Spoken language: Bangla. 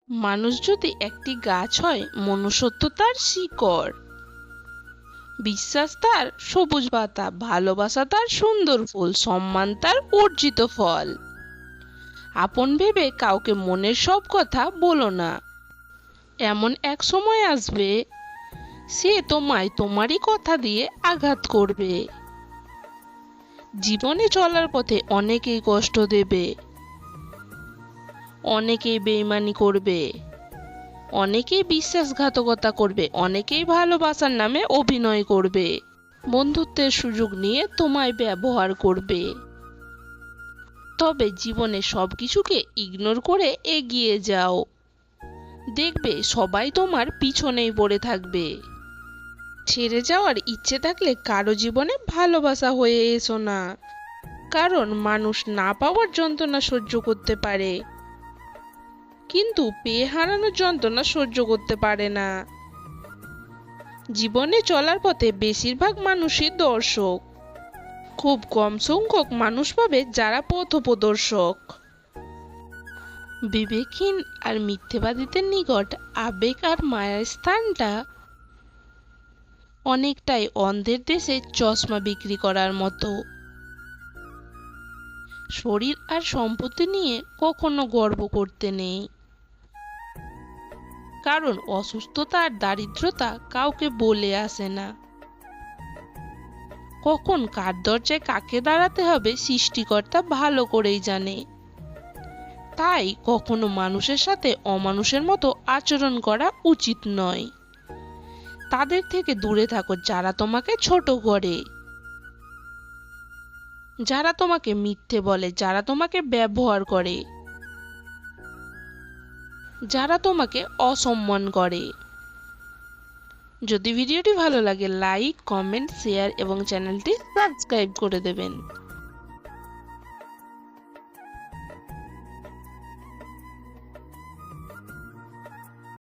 মানুষ যদি একটি গাছ হয়, মনুষ্যত্ব তার শিকড়, বিশ্বাস তার সবুজ পাতা, ভালোবাসা তার সুন্দর ফুল, সম্মান তার অর্জিত ফল। আপন ভেবে কাউকে মনের সব কথা বলো না। এমন এক সময় আসবে, সে তোমায় তোমারই কথা দিয়ে আঘাত করবে। জীবনে চলার পথে অনেকেই কষ্ট দেবে, অনেকেই বেইমানি করবে, অনেকেই বিশ্বাসঘাতকতা করবে, অনেকেই ভালোবাসার নামে অভিনয় করবে, বন্ধুত্বের সুযোগ নিয়ে তোমায় ব্যবহার করবে। তবে জীবনে সবকিছুকে ইগনোর করে এগিয়ে যাও, দেখবে সবাই তোমার পিছনেই পড়ে থাকবে। ছেড়ে যাওয়ার ইচ্ছে থাকলে কারো জীবনে ভালোবাসা হয়ে এসো না, কারণ মানুষ না পাওয়ার যন্ত্রণা সহ্য করতে পারে, কিন্তু পেয়ে হারানোর যন্ত্রণা সহ্য করতে পারে না। জীবনে চলার পথে বেশিরভাগ মানুষই দর্শক, খুব কম সংখ্যক মানুষ পাবে যারা পথপ্রদর্শক। বিবেকহীন আর মিথ্যেবাদীদের নিকট আবেগ আর মায়ার স্থানটা অনেকটাই অন্ধের দেশে চশমা বিক্রি করার মতো। শরীর আর সম্পত্তি নিয়ে কখনো গর্ব করতে নেই, কারণ অসুস্থতা আর দারিদ্রতা কাউকে বলে আসে না। কখন কার দরজায় কাকে দাঁড়াতে হবে সৃষ্টিকর্তা ভালো করেই জানে। তাই কখনো মানুষের সাথে অমানুষের মতো আচরণ করা উচিত নয়। তাদের থেকে দূরে থাকো যারা তোমাকে ছোট করে, যারা তোমাকে মিথ্যে বলে, যারা তোমাকে ব্যবহার করে, যারা তোমাকে অসম্মান করে। যদি ভিডিওটি ভালো লাগে, লাইক, কমেন্ট, শেয়ার এবং চ্যানেলটি সাবস্ক্রাইব করে দেবেন।